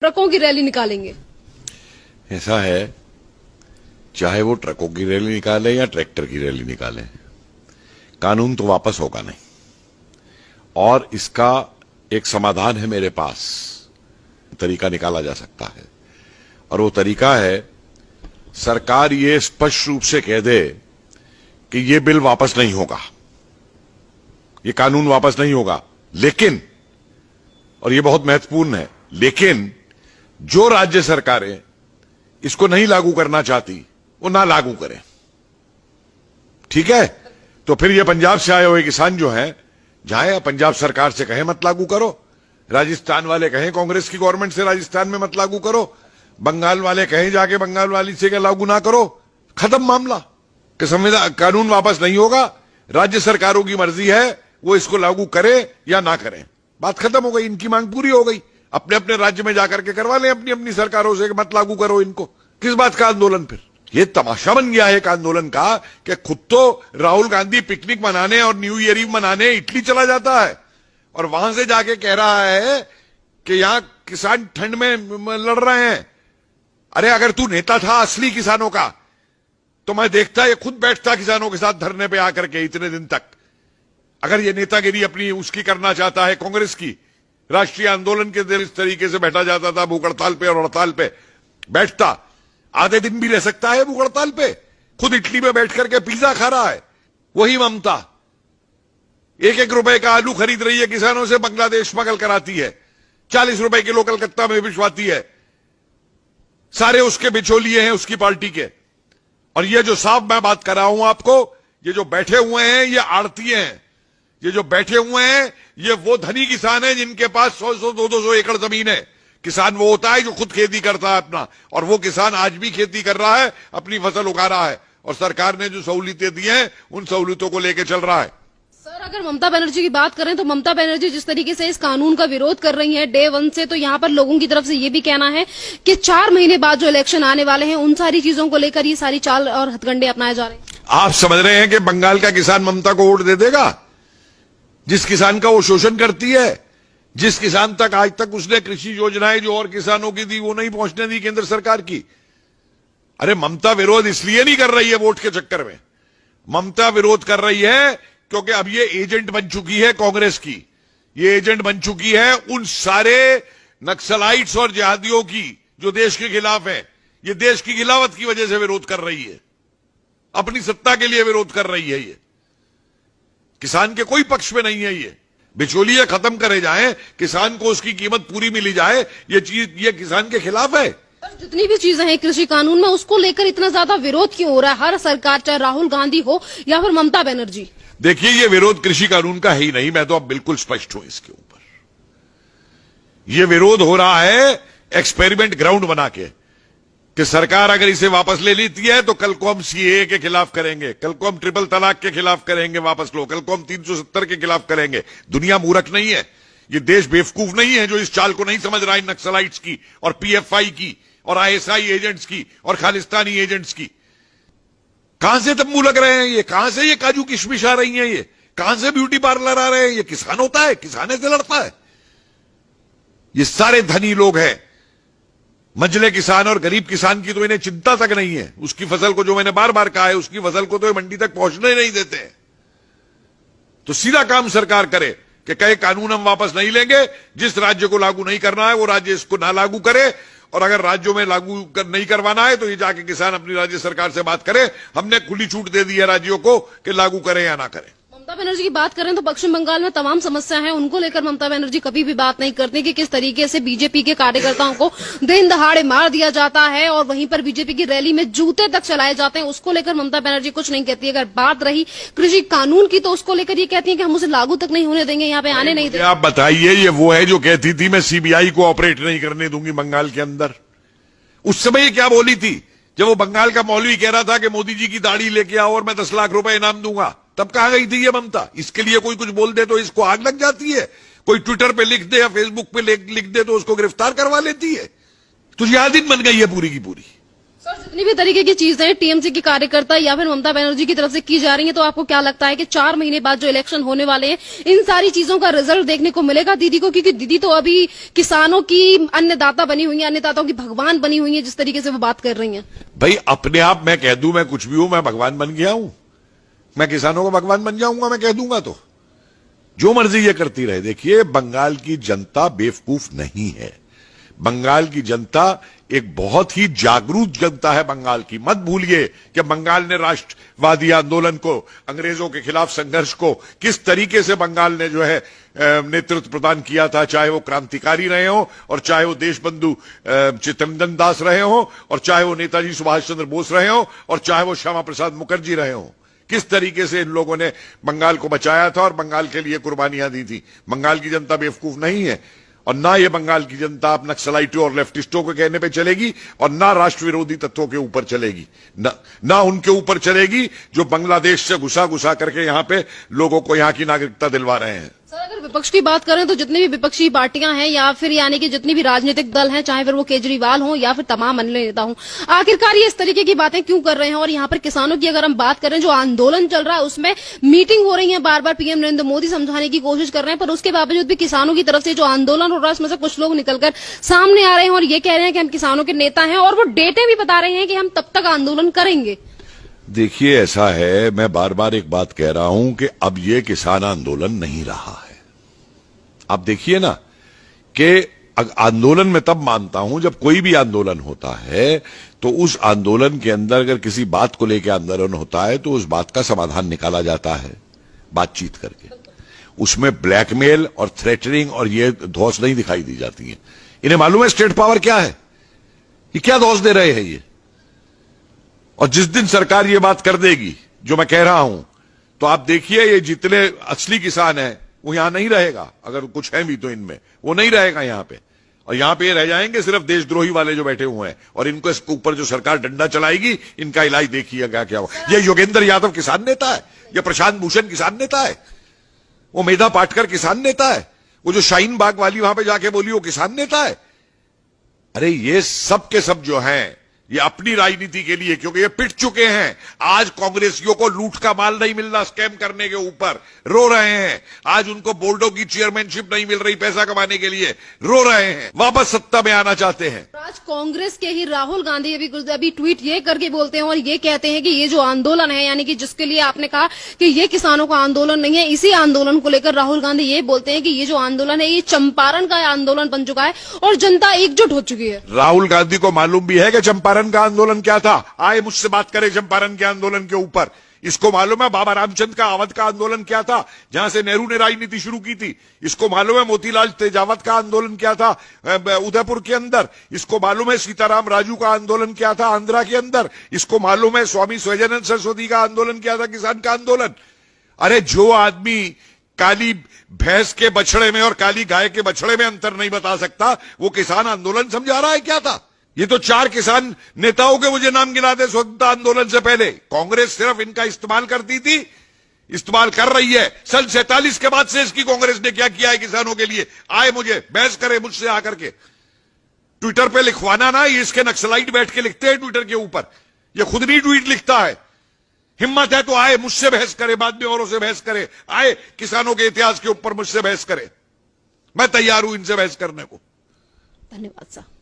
ट्रकों की रैली निकालेंगे? ऐसा है, चाहे वो ट्रकों की रैली निकाले या ट्रैक्टर की रैली निकाले, कानून तो वापस होगा नहीं। और इसका एक समाधान है मेरे पास, तरीका निकाला जा सकता है। और वो तरीका है, सरकार ये स्पष्ट रूप से कह दे कि ये बिल वापस नहीं होगा, ये कानून वापस नहीं होगा, लेकिन, और ये बहुत महत्वपूर्ण है, लेकिन जो राज्य सरकारें इसको नहीं लागू करना चाहती वो ना लागू करें। ठीक है? तो फिर ये पंजाब से आए हुए किसान जो हैं, जाए पंजाब सरकार से कहें मत लागू करो, राजस्थान वाले कहें कांग्रेस की गवर्नमेंट से राजस्थान में मत लागू करो, बंगाल वाले कहें जाके बंगाल वाली से लागू ना करो, खत्म मामला। कि संविधान कानून वापस नहीं होगा, राज्य सरकारों की मर्जी है वो इसको लागू करे या ना करें, बात खत्म हो गई, इनकी मांग पूरी हो गई। अपने अपने राज्य में जाकर के करवा लें अपनी अपनी सरकारों से, मत लागू करो इनको। किस बात का आंदोलन? फिर ये तमाशा बन गया है एक आंदोलन का कि खुद तो राहुल गांधी पिकनिक मनाने और न्यू ईयर ईव मनाने इटली चला जाता है और वहां से जाके कह रहा है कि यहां किसान ठंड में लड़ रहे हैं। अरे अगर तू नेता था असली किसानों का तो मैं देखता ये खुद बैठता किसानों के साथ धरने पे आकर के इतने दिन तक। अगर ये नेतागिरी अपनी उसकी करना चाहता है कांग्रेस की, राष्ट्रीय आंदोलन के दिन इस तरीके से बैठा जाता था भूख हड़ताल पे, और हड़ताल पे बैठता आधे दिन भी रह सकता है भूख हड़ताल पे, खुद इटली में बैठ करके पिज्जा खा रहा है। वही ममता 1-1 रुपए का आलू खरीद रही है किसानों से, बांग्लादेश स्मगल कराती है, 40 रुपए किलो कलकत्ता में भिजवाती है, सारे उसके बिचौलिए हैं उसकी पार्टी के। और ये जो साफ मैं बात कर रहा हूं आपको, ये जो बैठे हुए हैं ये आड़तीए हैं, ये जो बैठे हुए हैं ये वो धनी किसान हैं जिनके पास 100-100, 200 एकड़ जमीन है। किसान वो होता है जो खुद खेती करता है अपना, और वो किसान आज भी खेती कर रहा है, अपनी फसल उगा रहा है, और सरकार ने जो सहूलियतें दी हैं उन सहूलियतों को लेकर चल रहा है। सर, अगर ममता बनर्जी की बात करें तो ममता बनर्जी जिस तरीके से इस कानून का विरोध कर रही हैं डे 1 से, तो यहाँ पर लोगों की तरफ से ये भी कहना है कि 4 महीने बाद जो इलेक्शन आने वाले हैं उन सारी चीजों को लेकर ये सारी चाल और हथकंडे अपनाए जा रहे हैं। आप समझ रहे हैं कि बंगाल का किसान ममता को वोट दे देगा? जिस किसान का वो शोषण करती है, जिस किसान तक आज तक उसने कृषि योजनाएं जो और किसानों की दी वो नहीं पहुंचने दी केंद्र सरकार की। अरे ममता विरोध इसलिए नहीं कर रही है वोट के चक्कर में, ममता विरोध कर रही है क्योंकि अब ये एजेंट बन चुकी है कांग्रेस की, ये एजेंट बन चुकी है उन सारे नक्सलाइट्स और जिहादियों की जो देश के खिलाफ है। ये देश की खिलाफत की वजह से विरोध कर रही है, अपनी सत्ता के लिए विरोध कर रही है। ये किसान के कोई पक्ष में नहीं है। ये बिचौलिए खत्म करे जाएं, किसान को उसकी कीमत पूरी मिली जाए, ये चीज ये किसान के खिलाफ है। जितनी भी चीजें हैं कृषि कानून में, उसको लेकर इतना ज्यादा विरोध क्यों हो रहा है हर सरकार, चाहे राहुल गांधी हो या फिर ममता बनर्जी? देखिए, ये विरोध कृषि कानून का है ही नहीं, मैं तो अब बिल्कुल स्पष्ट हूं इसके ऊपर। ये विरोध हो रहा है एक्सपेरिमेंट ग्राउंड बना के कि सरकार अगर इसे वापस ले लेती है तो कल को हम सीएए के खिलाफ करेंगे, कल को हम ट्रिपल तलाक के खिलाफ करेंगे, वापस लो, कल को हम 370 के खिलाफ करेंगे। दुनिया मूर्ख नहीं है, ये देश बेवकूफ नहीं है जो इस चाल को नहीं समझ रहा है नक्सलाइट्स की और पीएफआई की और आईएसआई एजेंट्स की और खालिस्तानी एजेंट्स की। कहां से तंबू लग रहे हैं ये, कहां से ये काजू किशमिश आ रही हैं, ये कहां से ब्यूटी पार्लर आ रहे हैं? ये किसान होता है, किसाने से लड़ता है। ये सारे धनी लोग हैं, मंझले किसान और गरीब किसान की तो इन्हें चिंता तक नहीं है। उसकी फसल को, जो मैंने बार बार कहा है, उसकी फसल को तो ये मंडी तक पहुंचने नहीं देते हैं। तो सीधा काम सरकार करे कि कहे कानून हम वापस नहीं लेंगे, जिस राज्य को लागू नहीं करना है वो राज्य इसको ना लागू करे, और अगर राज्यों में लागू नहीं करवाना है तो ये जाके किसान अपनी राज्य सरकार से बात करे। हमने खुली छूट दे दी है राज्यों को कि लागू करें या ना करें। ममता बनर्जी की बात करें तो पश्चिम बंगाल में तमाम समस्या है, उनको लेकर ममता बनर्जी कभी भी बात नहीं करती कि किस तरीके से बीजेपी के कार्यकर्ताओं को दिन दहाड़े मार दिया जाता है और वहीं पर बीजेपी की रैली में जूते तक चलाए जाते हैं। उसको लेकर ममता बनर्जी कुछ नहीं कहती। अगर बात रही कृषि कानून की तो उसको लेकर ये कहती है कि हम उसे लागू तक नहीं होने देंगे, यहाँ पे आने नहीं देंगे। आप बताइए, ये वो है जो कहती थी मैं सीबीआई को ऑपरेट नहीं करने दूंगी बंगाल के अंदर। उस समय ये क्या बोली थी जब वो बंगाल का मौलवी कह रहा था कि मोदी जी की दाढ़ी लेके आओ और मैं 10 लाख रुपए इनाम दूंगा? तब कहां गई थी ये ममता? इसके लिए कोई कुछ बोल दे तो इसको आग लग जाती है, कोई ट्विटर पे लिख दे या फेसबुक पे लिख दे तो उसको गिरफ्तार करवा लेती है। तो ये आदिन बन गई है पूरी की पूरी। सर, जितनी भी तरीके की चीजें टीएमसी के कार्यकर्ता या फिर ममता बनर्जी की तरफ से की जा रही हैं, तो आपको क्या लगता है कि 4 महीने बाद जो इलेक्शन होने वाले हैं, इन सारी चीजों का रिजल्ट देखने को मिलेगा दीदी को? क्योंकि दीदी तो अभी किसानों की अन्नदाता बनी हुई है, अन्नदाताओं की भगवान बनी हुई है, जिस तरीके से वो बात कर रही हैं। भाई अपने आप मैं कह दूं मैं कुछ भी हूं, मैं भगवान बन गया हूं, मैं किसानों का भगवान बन जाऊंगा, मैं कह दूंगा तो जो मर्जी ये करती रहे। देखिए, बंगाल की जनता बेवकूफ नहीं है। बंगाल की जनता एक बहुत ही जागरूक जनता है बंगाल की। मत भूलिए कि बंगाल ने राष्ट्रवादी आंदोलन को, अंग्रेजों के खिलाफ संघर्ष को किस तरीके से बंगाल ने जो है नेतृत्व प्रदान किया था, चाहे वो क्रांतिकारी रहे हो और चाहे वो देशबंधु चित्तरंजन दास रहे हो और चाहे वो नेताजी सुभाष चंद्र बोस रहे हो और चाहे वो श्यामा प्रसाद मुखर्जी रहे हो। किस तरीके से इन लोगों ने बंगाल को बचाया था और बंगाल के लिए कुर्बानियां दी थी। बंगाल की जनता बेवकूफ नहीं है और ना ये बंगाल की जनता अब नक्सलाइटों और लेफ्टिस्टों के कहने पे चलेगी और ना राष्ट्र विरोधी तत्वों के ऊपर चलेगी, ना उनके ऊपर चलेगी जो बांग्लादेश से घुसा घुसा करके यहां पे लोगों को यहां की नागरिकता दिलवा रहे हैं। सर, अगर विपक्ष की बात करें तो जितनी भी विपक्षी पार्टियां हैं या फिर यानी कि जितनी भी राजनीतिक दल हैं, चाहे फिर वो केजरीवाल हो या फिर तमाम अन्य नेता हो, आखिरकार ये इस तरीके की बातें क्यों कर रहे हैं? और यहाँ पर किसानों की अगर हम बात करें, जो आंदोलन चल रहा है उसमें मीटिंग हो रही है, बार बार पीएम नरेंद्र मोदी समझाने की कोशिश कर रहे हैं, पर उसके बावजूद भी किसानों की तरफ से जो आंदोलन हो रहा है उसमें से कुछ लोग निकलकर सामने आ रहे हैं और ये कह रहे हैं कि हम किसानों के नेता हैं और वो डेटे भी बता रहे हैं कि हम तब तक आंदोलन करेंगे। देखिए, ऐसा है, मैं बार बार एक बात कह रहा हूं कि अब ये किसान आंदोलन नहीं रहा है। आप देखिए ना कि आंदोलन में तब मानता हूं जब कोई भी आंदोलन होता है तो उस आंदोलन के अंदर अगर किसी बात को लेकर आंदोलन होता है तो उस बात का समाधान निकाला जाता है बातचीत करके। उसमें ब्लैकमेल और थ्रेटनिंग और ये धौस नहीं दिखाई दी जाती है। इन्हें मालूम है स्टेट पावर क्या है, ये क्या धौस दे रहे हैं ये। और जिस दिन सरकार ये बात कर देगी जो मैं कह रहा हूं, तो आप देखिए ये जितने असली किसान हैं वो यहां नहीं रहेगा। अगर कुछ है भी तो इनमें वो नहीं रहेगा यहां पे, और यहां पे रह जाएंगे सिर्फ देशद्रोही वाले जो बैठे हुए हैं। और इनको इसके ऊपर जो सरकार डंडा चलाएगी, इनका इलाज देखिएगा क्या होगा। ये योगेंद्र यादव किसान नेता है, ये प्रशांत भूषण किसान नेता है, वो मेधा पाटकर किसान नेता है, वो जो शाहीन बाग वाली वहां पे जाके बोली वो किसान नेता है। अरे ये सब के सब जो हैं ये अपनी राजनीति के लिए, क्योंकि ये पिट चुके हैं। आज कांग्रेसियों को लूट का माल नहीं मिल रहा, स्कैम करने के ऊपर रो रहे हैं। आज उनको बोर्डों की चेयरमैनशिप नहीं मिल रही पैसा कमाने के लिए, रो रहे हैं, वापस सत्ता में आना चाहते हैं। आज कांग्रेस के ही राहुल गांधी अभी ट्वीट ये करके बोलते हैं और ये कहते हैं कि ये जो आंदोलन है, यानी कि जिसके लिए आपने कहा कि ये किसानों का आंदोलन नहीं है, इसी आंदोलन को लेकर राहुल गांधी ये बोलते हैं कि ये जो आंदोलन है ये चंपारण का आंदोलन बन चुका है और जनता एकजुट हो चुकी है। राहुल गांधी को मालूम भी है कि चंपारण का आंदोलन क्या था। आए मुझसे बात करें चंपारण के आंदोलन के ऊपर। इसको मालूम है बाबा रामचंद्र का अवध का आंदोलन क्या था, जहां से नेहरू ने राजनीति शुरू की थी। इसको मालूम है मोतीलाल तेजावत का आंदोलन क्या था उदयपुर के अंदर। इसको मालूम है सीताराम राजू का आंदोलन क्या था आंध्रा के अंदर। इसको मालूम है स्वामी स्वजानंद सरस्वती का आंदोलन क्या था, किसान का आंदोलन। अरे जो आदमी काली भैंस के बछड़े में और काली गाय के बछड़े में अंतर नहीं बता सकता, वो किसान आंदोलन समझा रहा है क्या था। ये तो 4 किसान नेताओं के मुझे नाम गिना दे स्वतंत्रता आंदोलन से पहले। कांग्रेस सिर्फ इनका इस्तेमाल करती थी, इस्तेमाल कर रही है। सन 47 के बाद से इसकी कांग्रेस ने क्या किया है किसानों के लिए। आए मुझे बहस करे मुझसे आकर के, ट्विटर पे लिखवाना ना, ये इसके नक्सलाइट बैठ के लिखते हैं ट्विटर के ऊपर, ये खुद नहीं ट्वीट लिखता है। हिम्मत है तो आए मुझसे बहस करे, बाद में औरों से बहस करे, आए किसानों के इतिहास के ऊपर मुझसे बहस करे। मैं तैयार हूं इनसे बहस करने को। धन्यवाद सर।